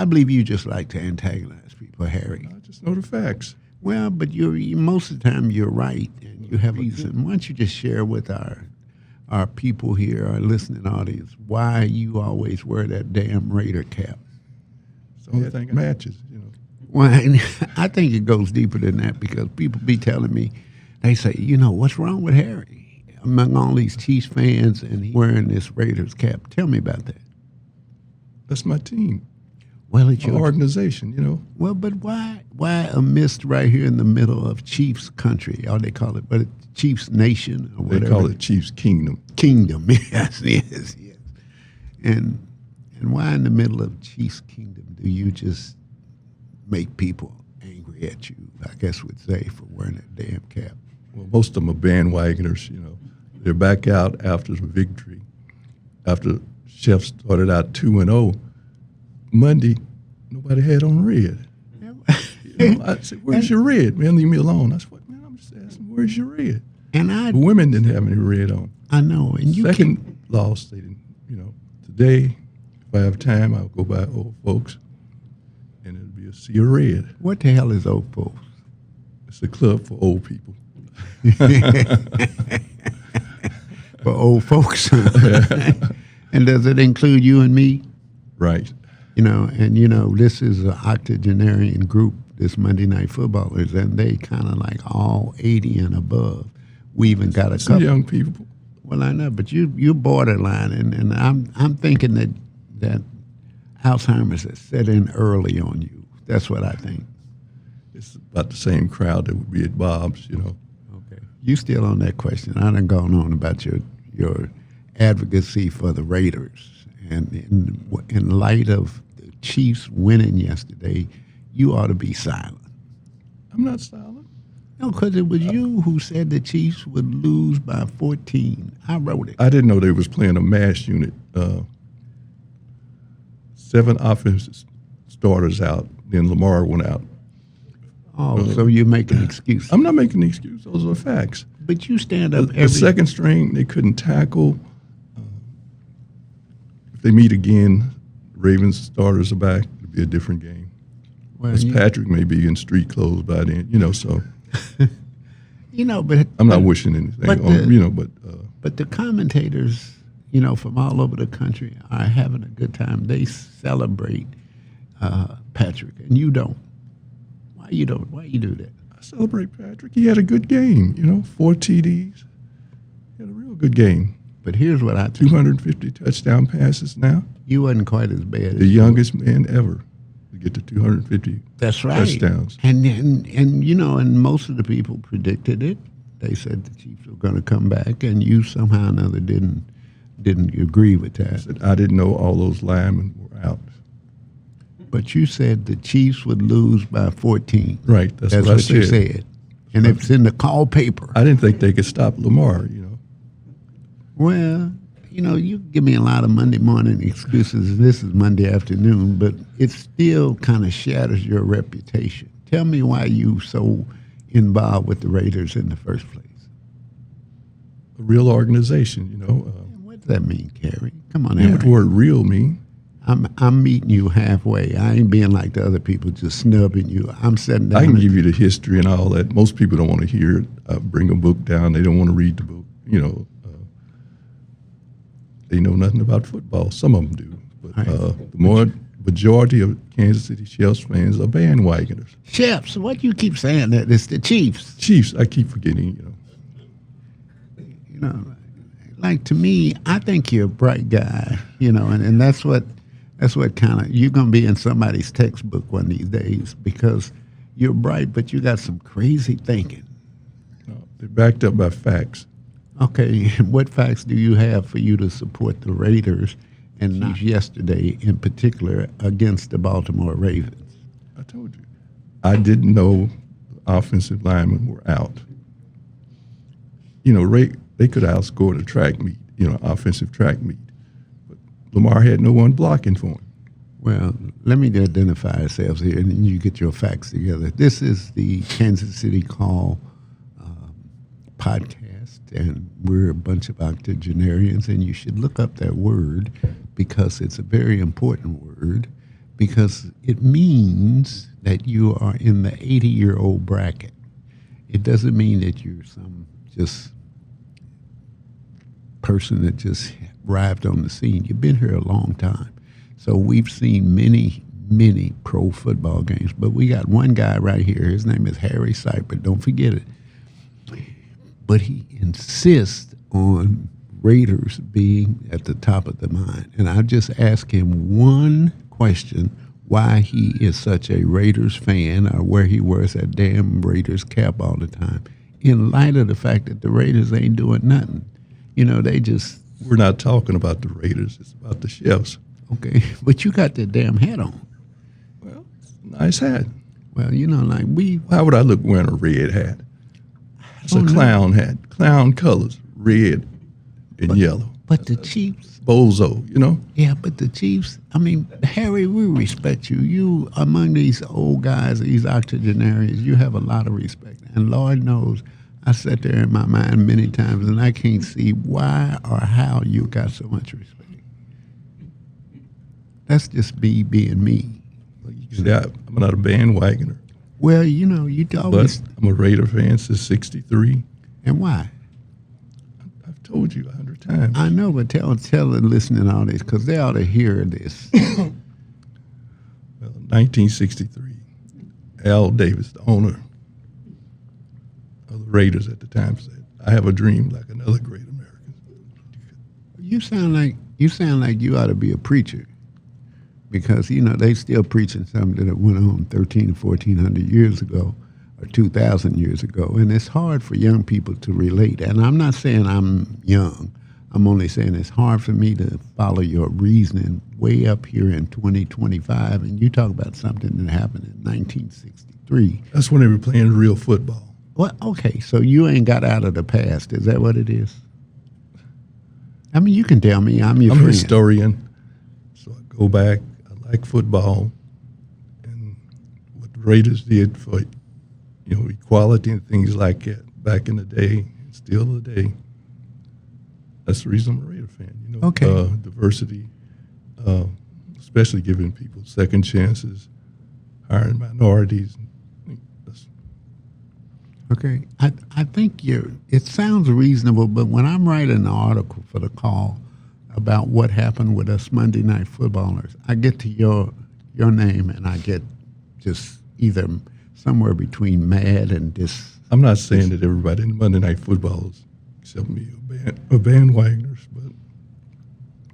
I believe you just like to antagonize people, Harry. I just know the facts. Well, but most of the time you're right, and you have a reason. Why don't you just share with our people here, our listening audience, why you always wear that damn Raider cap? It's the only thing that matches, you know. Well, I think it goes deeper than that because people be telling me, they say, what's wrong with Harry among all these Chiefs fans and he wearing this Raiders cap? Tell me about that. That's my team. Well, it's My your organization, you know. Well, but why a mist right here in the middle of Chiefs country, or they call it, but it's Chiefs nation or whatever. They call it Chiefs Kingdom. Kingdom, yes. And why in the middle of Chiefs Kingdom do you just make people angry at you, I guess would say, for wearing that damn cap? Well, most of them are bandwagoners, you know. They're back out after the victory. After Chef started out 2-0, Monday, nobody had on red. You know, I said, where's your red? Man, leave me alone. I said, what, man, I'm just asking, where's your red? And the women didn't have any red on. I know. And you Second loss, they didn't, you know. Today, if I have time, I'll go by Old Folks, and it'll be a sea of red. What the hell is Old Folks? It's a club for old people. For old folks. And does it include you and me? Right. This is an octogenarian group, this Monday Night Footballers, and they kind of like all 80 and above. We even got a Some couple young people. Well, I know, but you're borderline, and I'm thinking that Alzheimer's has set in early on you. That's what I think. It's about the same crowd that would be at Bob's, you know. Okay. You still on that question. I done gone on about your advocacy for the Raiders. And in light of the Chiefs winning yesterday, you ought to be silent. I'm not silent. No, because it was you who said the Chiefs would lose by 14. I wrote it. I didn't know they was playing a mass unit. 7 offensive starters out, then Lamar went out. Oh, so you're making excuses. I'm not making an excuse. Those are facts. But you stand up The second string, they couldn't tackle. If they meet again, Ravens starters are back. It'll be a different game. Well, Patrick may be in street clothes by then, you know, so. But I'm not wishing anything on, But the commentators, from all over the country are having a good time. They celebrate Patrick, and you don't. Why you don't? Why you do that? I celebrate Patrick. He had a good game, 4 TDs. He had a real good game. But here's what I think. 250 touchdown passes now. You wasn't quite as bad. The youngest man ever to get to 250 That's right. touchdowns. And most of the people predicted it. They said the Chiefs were going to come back, and you somehow or another didn't agree with that. I didn't know all those linemen were out. But you said the Chiefs would lose by 14. Right, that's what I said. You said. And it's in the call paper. I didn't think they could stop Lamar, Well, you give me a lot of Monday morning excuses. This is Monday afternoon, but it still kind of shatters your reputation. Tell me why you so involved with the Raiders in the first place. A real organization, What does that mean, Kerry? Come on, what the word real mean? I'm meeting you halfway. I ain't being like the other people, just snubbing you. I'm sitting down. I can give you the history and all that. Most people don't want to hear it. I bring a book down. They don't want to read the book. They know nothing about football. Some of them do. But the majority of Kansas City Chiefs fans are bandwagoners. Chiefs? What you keep saying that? It's the Chiefs. Chiefs, I keep forgetting, Like to me, I think you're a bright guy, and that's what kind of, you're going to be in somebody's textbook one of these days because you're bright, but you got some crazy thinking. No, they're backed up by facts. Okay, what facts do you have for you to support the Raiders and not yesterday in particular against the Baltimore Ravens? I told you. I didn't know offensive linemen were out. They could outscore the track meet, offensive track meet. But Lamar had no one blocking for him. Well, let me identify ourselves here, and then you get your facts together. This is the Kansas City Call podcast, and we're a bunch of octogenarians, and you should look up that word because it's a very important word because it means that you are in the 80-year-old bracket. It doesn't mean that you're some just person that just arrived on the scene. You've been here a long time. So we've seen many, many pro football games, but we got one guy right here. His name is Harry Seipert. Don't forget it. But he insists on Raiders being at the top of the mind. And I just asked him one question, why he is such a Raiders fan or where he wears that damn Raiders cap all the time, in light of the fact that the Raiders ain't doing nothing. You know, they just... We're not talking about the Raiders. It's about the Chefs. Okay, but you got that damn hat on. Well, it's a nice hat. Well, you know, like we... How would I look wearing a red hat? It's a clown hat. Clown colors, red and yellow. But the Chiefs... Bozo, you know? Yeah, but the Chiefs, I mean, Harry, we respect you. You, among these old guys, these octogenarians, you have a lot of respect. And Lord knows, I sat there in my mind many times, and I can't see why or how you got so much respect. That's just me being me. Like you can say, I'm not a bandwagoner. Well, you know, you always... But I'm a Raider fan since '63. And why? I've told you 100 times. I know, but tell the listening audience, because they ought to hear this. Well, 1963, Al Davis, the owner of the Raiders at the time, said, "I have a dream like another great American." You sound like you ought to be a preacher, because you know they still preaching something that went on 1,300 or 1,400 years ago, or 2,000 years ago, and it's hard for young people to relate. And I'm not saying I'm young. I'm only saying it's hard for me to follow your reasoning way up here in 2025, and you talk about something that happened in 1963. That's when they were playing real football. Well, okay, so you ain't got out of the past. Is that what it is? I mean, you can tell me. I'm your I'm a friend. historian, so I go back. I like football, and what the Raiders did for equality and things like that back in the day, still today. That's the reason I'm a Raider fan. Okay. Diversity, especially giving people second chances, hiring minorities. Okay, I think it sounds reasonable, but when I'm writing an article for the Call about what happened with us Monday Night Footballers, I get to your name and I get just either somewhere between mad and I'm not saying that everybody in Monday Night Footballers, except me, are bandwagoners, but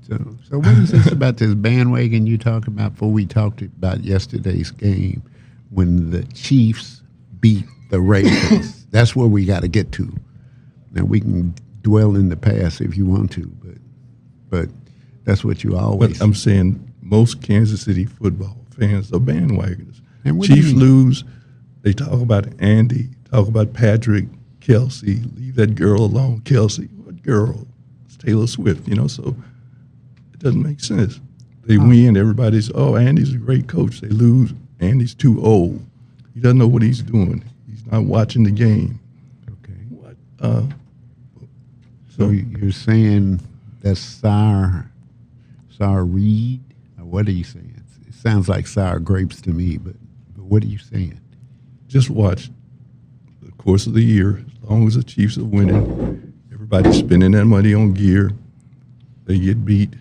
So what is this about this bandwagon you talk about before we talked about yesterday's game when the Chiefs beat the Ravens? That's where we got to get to. Now, we can dwell in the past if you want to, but that's what you always... But I'm saying most Kansas City football fans are bandwagoners. And what do you Chiefs mean? lose, they talk about Andy, talk about Patrick, Kelsey, leave that girl alone. Kelsey, what girl? It's Taylor Swift, so it doesn't make sense. They win, everybody's, Andy's a great coach. They lose, Andy's too old. He doesn't know what he's doing. He's not watching the game. Okay. What? So you're saying that's sour reed? Or what are you saying? It sounds like sour grapes to me, but what are you saying? Just watch the course of the year. As long as the Chiefs are winning, everybody's spending their money on gear. They get beat.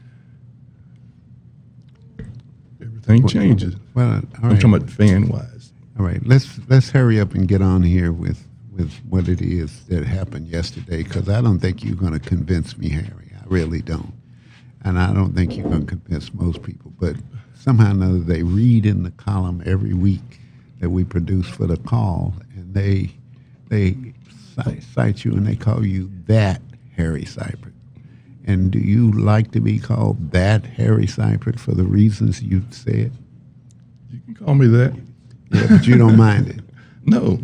Everything changes. Well, all right. I'm talking about fan-wise. All right, let's hurry up and get on here with what it is that happened yesterday, because I don't think you're going to convince me, Harry. I really don't. And I don't think you're going to convince most people. But somehow or another, they read in the column every week that we produce for the Call, and they cite you and they call you that Harry Seipert. And do you like to be called that Harry Seipert for the reasons you said? You can call me that. Yeah, but you don't mind it. No.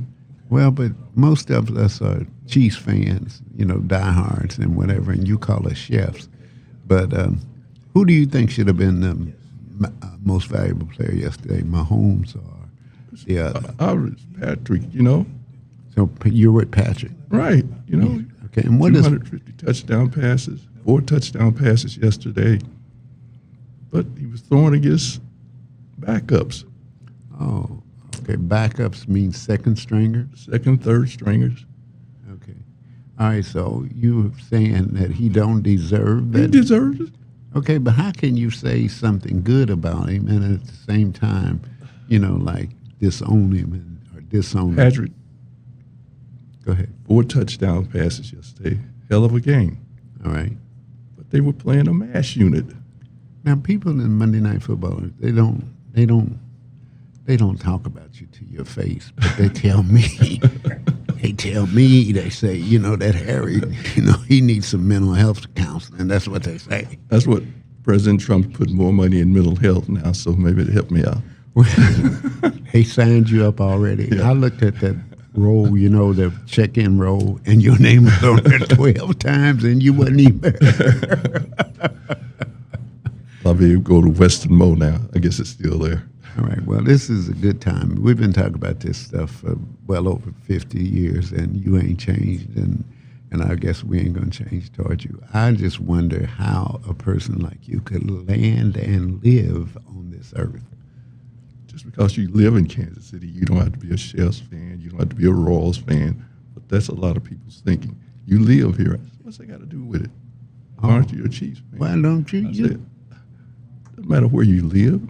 Well, but most of us are Chiefs fans, diehards and whatever, and you call us chefs. But who do you think should have been the most valuable player yesterday, Mahomes or the other? I was Patrick, So you're with Patrick. Right, Okay, and what is 250 touchdown passes, 4 touchdown passes yesterday. But he was throwing against backups, Oh, okay. Backups mean second stringers. second, third stringers. Okay. All right. So you saying that he don't deserve He that? deserves it. Okay, but how can you say something good about him and at the same time, like disown him or disown him? Patrick, Go ahead. 4 touchdown passes yesterday. Hell of a game. All right. But they were playing a mash unit. Now, people in Monday Night Football, they don't talk about you to your face, but they tell me, they say, that Harry, he needs some mental health counseling. That's what they say. That's what President Trump put more money in mental health now, so maybe it helped me out. He signed you up already. Yeah. I looked at that roll, the check-in roll, and your name was on there 12 times, and you wasn't even there. I'll be able to go to Western Mo now. I guess it's still there. All right. Well, this is a good time. We've been talking about this stuff for well over 50 years, and you ain't changed, and I guess we ain't going to change towards you. I just wonder how a person like you could land and live on this earth. Just because you live in Kansas City, you don't have to be a Chefs fan. You don't have to be a Royals fan. But that's a lot of people's thinking. You live here. What's that got to do with it? Aren't you a Chiefs fan? Why don't you? I said, doesn't matter where you live.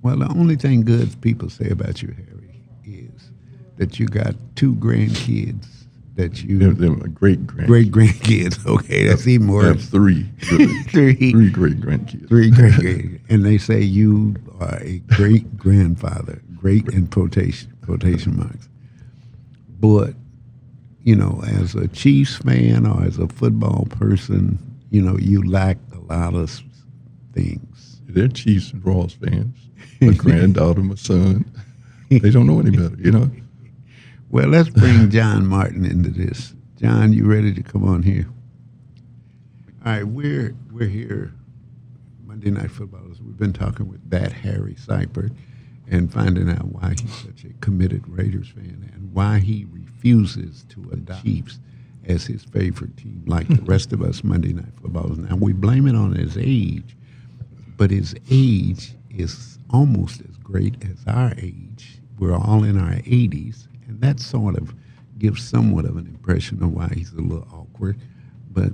Well, the only thing good people say about you, Harry, is that you got 2 grandkids that you... They're my great-grandkids. Great-grandkids. Okay, that's even I worse. have 3. Really. 3 great-grandkids. 3 great-grandkids. And they say you are a great-grandfather. Great in quotation marks. But, as a Chiefs fan or as a football person, you lack a lot of things. They're Chiefs and Royals fans. My granddaughter, my son, they don't know any better, Well, let's bring John Martin into this. John, you ready to come on here? All right, we're here, Monday Night Footballers. We've been talking with that Harry Seipert and finding out why he's such a committed Raiders fan and why he refuses to adopt Chiefs as his favorite team, like the rest of us Monday Night Footballers. Now, we blame it on his age, but his age is almost as great as our age. We're all in our 80s, and that sort of gives somewhat of an impression of why he's a little awkward, but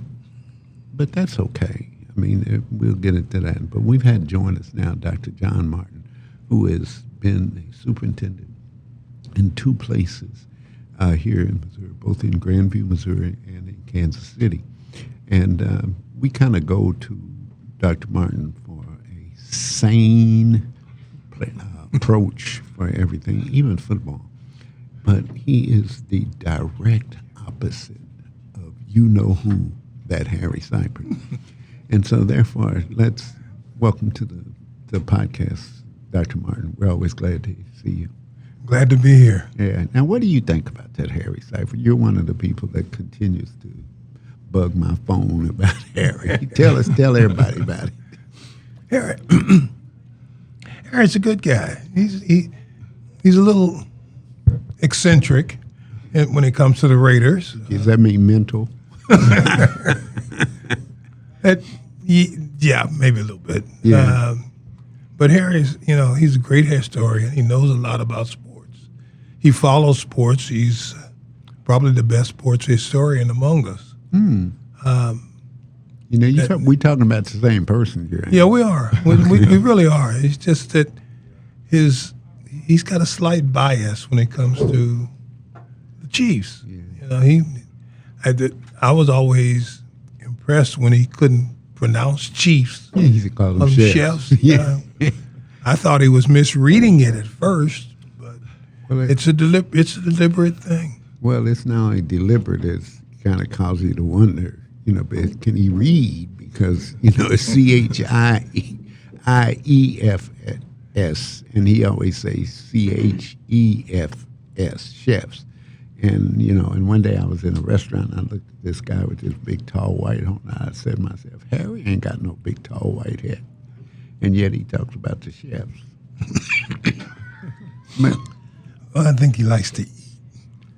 that's okay. I mean, we'll get into that. But we've had join us now Dr. John Martin, who has been a superintendent in 2 places here in Missouri, both in Grandview, Missouri, and in Kansas City. And we kind of go to Dr. Martin for a sane approach for everything, even football. But he is the direct opposite of you-know-who, that Harry Seipert. And so, therefore, let's welcome to the podcast, Dr. Martin. We're always glad to see you. Glad to be here. Yeah. Now, what do you think about that Harry Seipert? You're one of the people that continues to bug my phone about Harry. Tell everybody about it. Harry, Harry's a good guy. He's a little eccentric when it comes to the Raiders. Does that mean mental? Yeah, maybe a little bit. Yeah. But Harry's, he's a great historian. He knows a lot about sports. He follows sports. He's probably the best sports historian among us. We talking about the same person here. Yeah, we are. We really are. It's just that he's got a slight bias when it comes to the Chiefs. Yeah. I was always impressed when he couldn't pronounce Chiefs. Yeah, he call them chefs. Yeah. I thought he was misreading it at first, but it's a deliberate thing. Well, it's not only deliberate; it's kind of causes you to wonder. But can he read? Because it's CHIEFS, and he always says CHEFS, chefs. And one day I was in a restaurant and I looked at this guy with this big tall white hat and I said to myself, Harry ain't got no big tall white hat. And yet he talks about the chefs. Well, I think he likes to eat.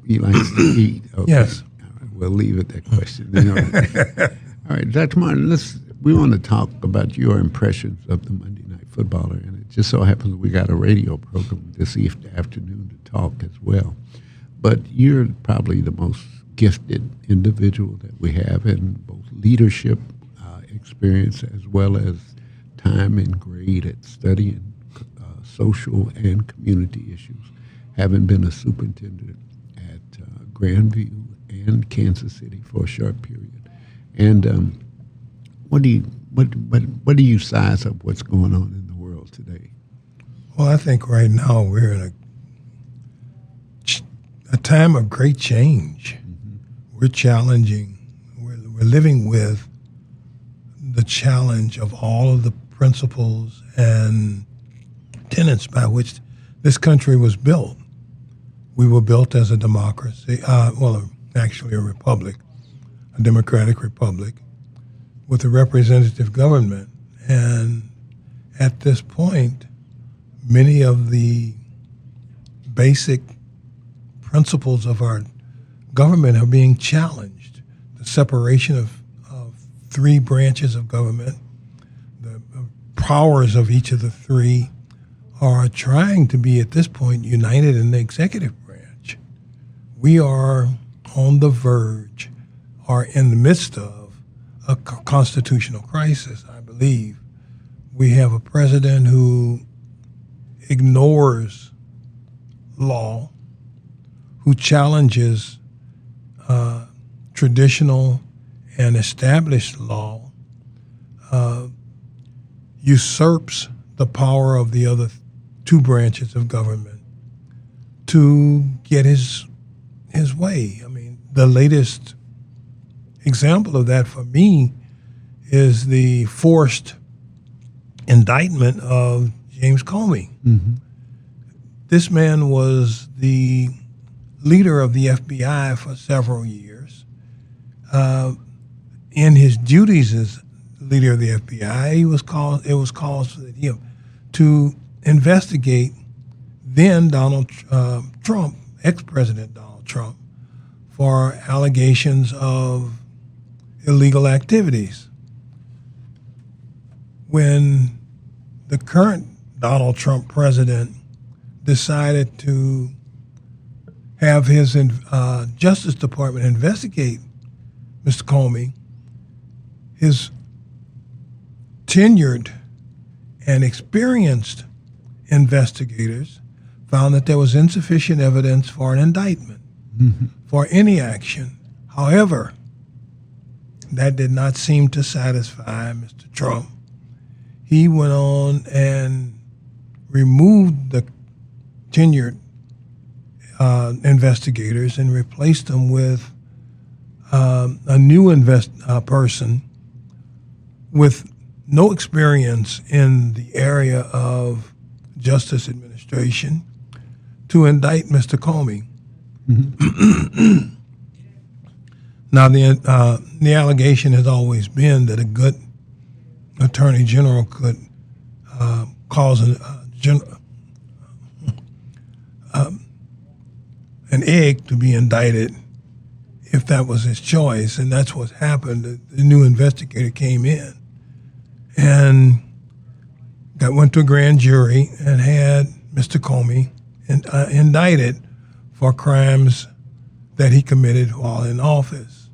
He likes to eat. Okay. Yes. All right, we'll leave it that question. All right, Dr. Martin, we want to talk about your impressions of the Monday Night Footballer. And just so happens we got a radio program this afternoon to talk as well. But you're probably the most gifted individual that we have in both leadership experience as well as time and grade at studying social and community issues, having been a superintendent at Grandview and Kansas City for a short period. And what do you size up what's going on in the world today? Well, I think right now we're in a time of great change. We're challenging. We're living with the challenge of all of the principles and tenets by which this country was built. We were built as a democracy, actually a republic, a democratic republic with a representative government. And at this point, many of the basic principles of our government are being challenged. The separation of three branches of government, the powers of each of the three are trying to be at this point united in the executive branch. We are on the verge or in the midst of a constitutional crisis, I believe. We have a president who ignores law, who challenges traditional and established law, usurps the power of the other two branches of government to get his way. I mean, the latest example of that for me is the forced indictment of James Comey. Mm-hmm. This man was the leader of the FBI for several years. In his duties as leader of the FBI, it was called for him to investigate then Donald Trump, ex-President Donald Trump, for allegations of illegal activities. When the current Donald Trump president decided to have his Justice Department investigate Mr. Comey, his tenured and experienced investigators found that there was insufficient evidence for an indictment, for any action. However, that did not seem to satisfy Mr. Trump. He went on and removed the tenured investigators and replaced them with a new person with no experience in the area of justice administration to indict Mr. Comey. Mm-hmm. Now, the allegation has always been that a good attorney general could cause an egg to be indicted if that was his choice, and that's what happened. The new investigator came in and went to a grand jury and had Mr. Comey indicted for crimes that he committed while in office.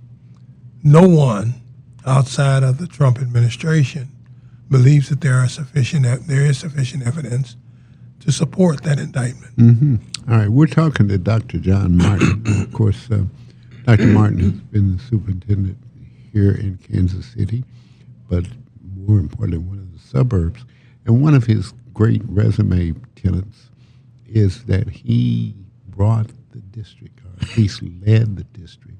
No one outside of the Trump administration believes that there is sufficient evidence to support that indictment. Mm-hmm. All right, we're talking to Dr. John Martin. Of course, Dr. Martin has been the superintendent here in Kansas City, but more importantly, one of the suburbs. And one of his great resume tenets is that he brought the district, or at least led the district,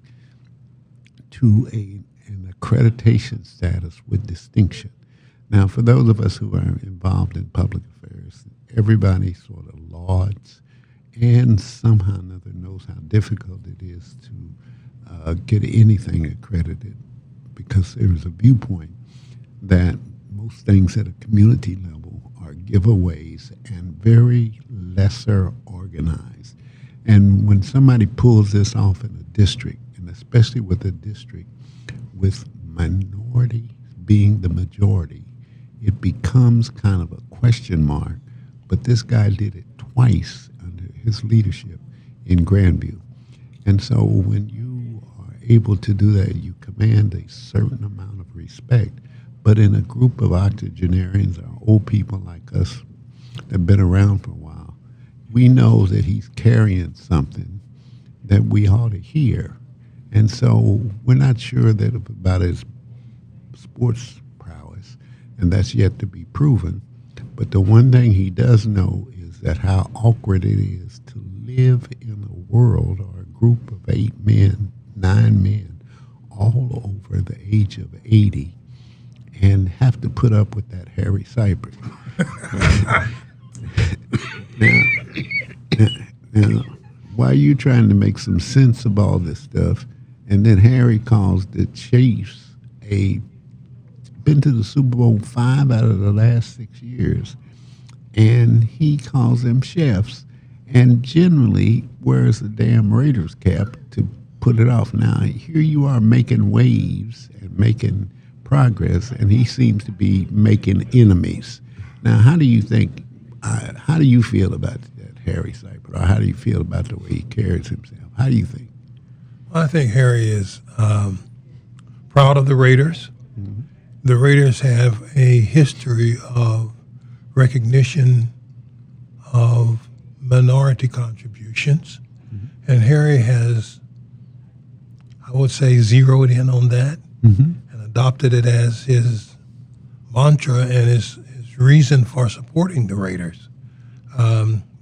to an accreditation status with distinction. Now, for those of us who are involved in public affairs, everybody sort of lauds and somehow or another knows how difficult it is to get anything accredited, because there is a viewpoint that most things at a community level are giveaways and very lesser organized. And when somebody pulls this off in a district, and especially with a district with minority being the majority, it becomes kind of a question mark But this guy did it twice under his leadership in Grandview. And so when you are able to do that, you command a certain amount of respect. But in a group of octogenarians or old people like us that have been around for a while, we know that he's carrying something that we ought to hear. And so we're not sure that about his sports prowess, and that's yet to be proven. But the one thing he does know is that how awkward it is to live in a world or a group of 8 men, 9 men, all over the age of 80, and have to put up with that Harry Seibert. now, why are you trying to make some sense of all this stuff? And then Harry calls the Chiefs been to the Super Bowl 5 out of the last 6 years, and he calls them chefs. And generally wears the damn Raiders cap to put it off. Now here you are making waves and making progress, and he seems to be making enemies. Now, how do you think? How do you feel about that, Harry Seibert, or how do you feel about the way he carries himself? How do you think? I think Harry is proud of the Raiders. Mm-hmm. The Raiders have a history of recognition of minority contributions, mm-hmm. and Harry has, I would say, zeroed in on that, mm-hmm. and adopted it as his mantra and his reason for supporting the Raiders,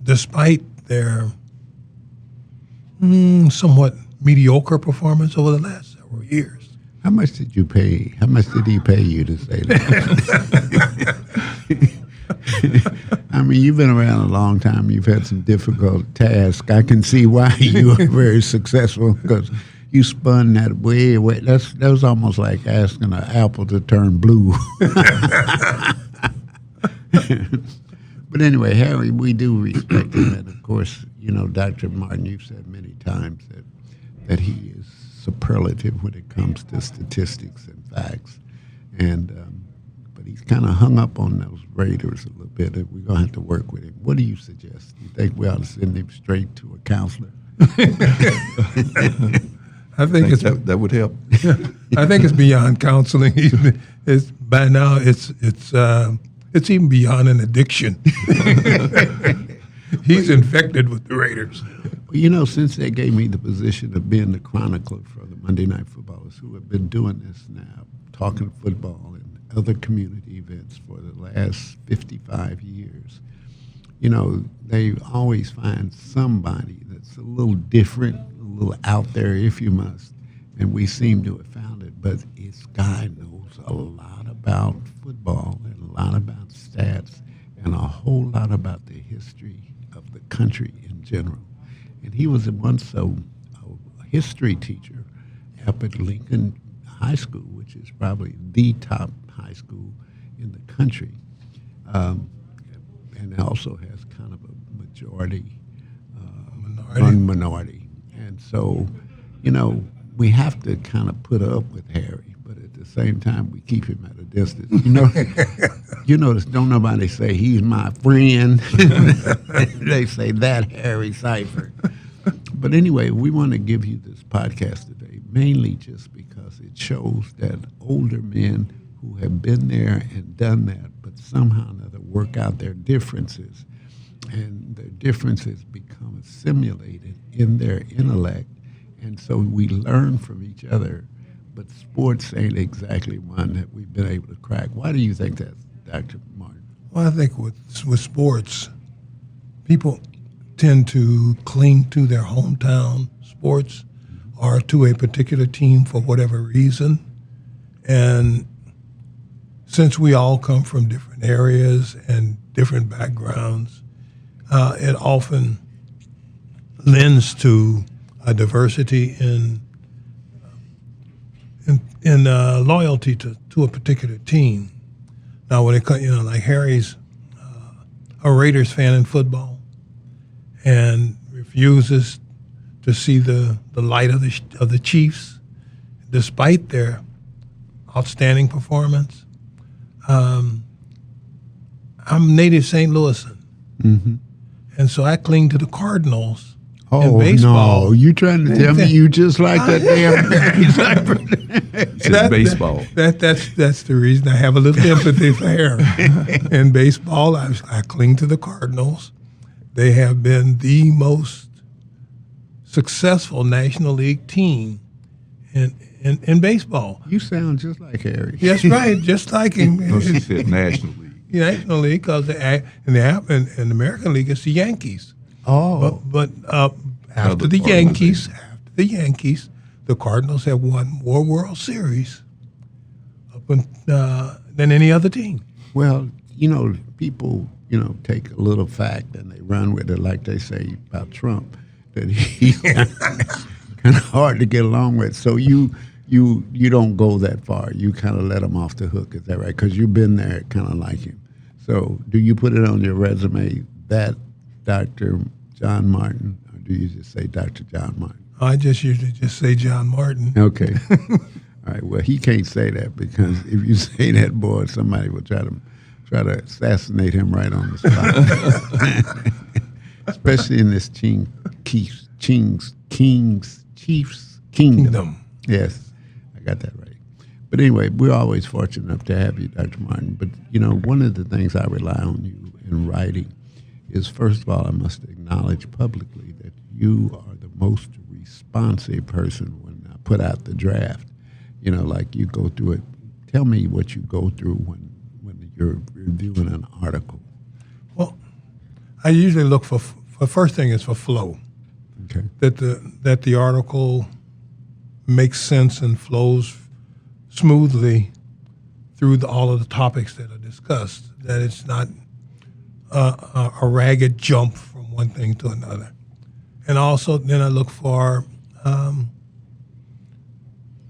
despite their somewhat mediocre performance over the last several years. How much did you pay? How much did he pay you to say that? I mean, you've been around a long time. You've had some difficult tasks. I can see why you were very successful, because you spun that way. That was almost like asking an apple to turn blue. But anyway, Harry, we do respect him. And of course, Dr. Martin, you've said many times that he is superlative when it comes to statistics and facts. But he's kind of hung up on those Raiders a little bit, and we're going to have to work with him. What do you suggest? Do you think we ought to send him straight to a counselor? I think that would help. I think it's beyond counseling. By now it's even beyond an addiction. He's infected with the Raiders. Well, since they gave me the position of being the chronicler for the Monday Night Footballers, who have been doing this now, talking football and other community events for the last 55 years, they always find somebody that's a little different, a little out there, if you must, and we seem to have found it. But this guy knows a lot about football and a lot about stats and a whole lot about the history of the country in general. And he was once a history teacher up at Lincoln High School, which is probably the top high school in the country, and also has kind of a minority. And so, we have to kind of put up with Harry, but at the same time, we keep him at a distance. You notice, don't nobody say he's my friend. They say that Harry Seibert. But anyway, we want to give you this podcast today, mainly just because it shows that older men who have been there and done that, but somehow or another work out their differences, and their differences become assimilated in their intellect, and so we learn from each other. But sports ain't exactly one that we've been able to crack. Why do you think that, Dr. Martin? Well, I think with sports, people tend to cling to their hometown sports or to a particular team for whatever reason. And since we all come from different areas and different backgrounds, it often lends to a diversity in loyalty to a particular team. Now, when it comes, like Harry's a Raiders fan in football and refuses to see the light of the Chiefs, despite their outstanding performance. I'm native St. Louisan, And so I cling to the Cardinals in Oh baseball. no! You trying to tell me you just like that damn Barry Cypher? He said baseball. That's the reason I have a little empathy for Harry. In baseball, I cling to the Cardinals. They have been the most successful National League team in baseball. You sound just like Harry. That's right, just like him. No, she said National League. National League, because in the American League, it's the Yankees. Oh, But after Other the Yankees, organizations. the Cardinals have won more World Series than any other team. well, people, take a little fact and they run with it, like they say about Trump, that he's kind of hard to get along with. So you don't go that far. You kind of let him off the hook. Is that right? Because you've been there, kind of like him. So do you put it on your resume that Dr. John Martin, or do you just say Dr. John Martin? I just usually just say John Martin. Okay. All right. Well, he can't say that, because if you say that, boy, somebody will try to assassinate him right on the spot. Especially in this Chiefs Kingdom. Yes, I got that right. But anyway, we're always fortunate enough to have you, Dr. Martin. But, one of the things I rely on you in writing is, first of all, I must acknowledge publicly that you are the most responsive person when I put out the draft. Like you go through it. Tell me what you go through when you're reviewing an article. Well, I usually look for first thing is for flow. Okay. That the article makes sense and flows smoothly through all of the topics that are discussed. That it's not a ragged jump from one thing to another. And also, then I look for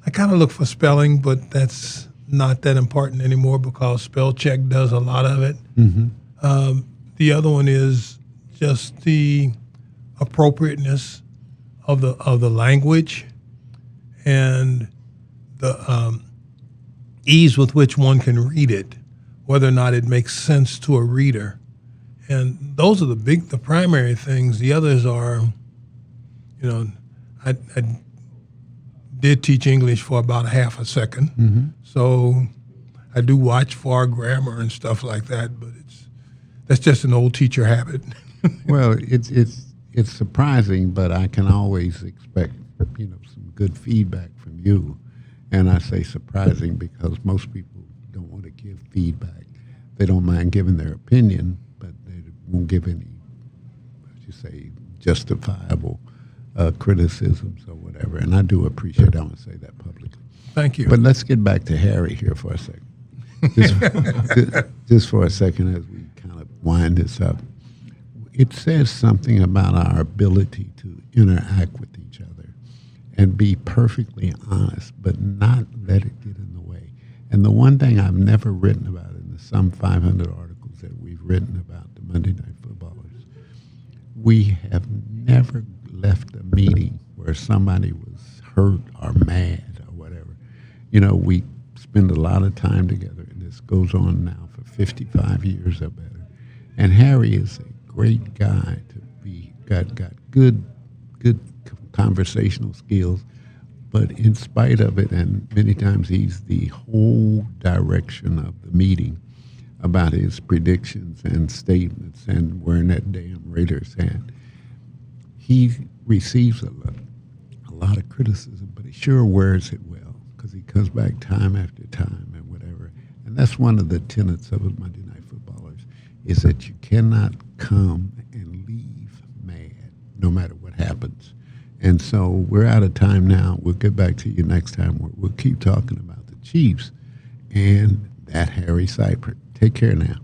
I kind of look for spelling, but that's not that important anymore because spell check does a lot of it. The other one is just the appropriateness of the language and the ease with which one can read it, whether or not it makes sense to a reader. And those are the primary things. The others are, I did teach English for about a half a second, so I do watch for our grammar and stuff like that. But that's just an old teacher habit. Well, it's surprising, but I can always expect some good feedback from you. And I say surprising because most people don't want to give feedback. They don't mind giving their opinion, but they won't give any, justifiable criticisms or whatever. And I do appreciate. I want to say that publicly. Thank you. But let's get back to Harry here for a second. Just for a second, as we kind of wind this up. It says something about our ability to interact with each other and be perfectly honest, but not let it get in the way. And the one thing I've never written about in the some 500 articles that we've written about the Monday Night Footballers, we have never left a meeting where somebody was hurt or mad or whatever. We spend a lot of time together, and this goes on now for 55 years or better. And Harry is a great guy to be, got good conversational skills, but in spite of it, and many times he's the whole direction of the meeting about his predictions and statements and wearing that damn Raiders hat. He receives a lot of criticism, but he sure wears it well because he comes back time after time and whatever. And that's one of the tenets of a Monday Night Footballers, is that you cannot come and leave mad no matter what happens. And so we're out of time now. We'll get back to you next time. We'll keep talking about the Chiefs and that Harry Cypher. Take care now.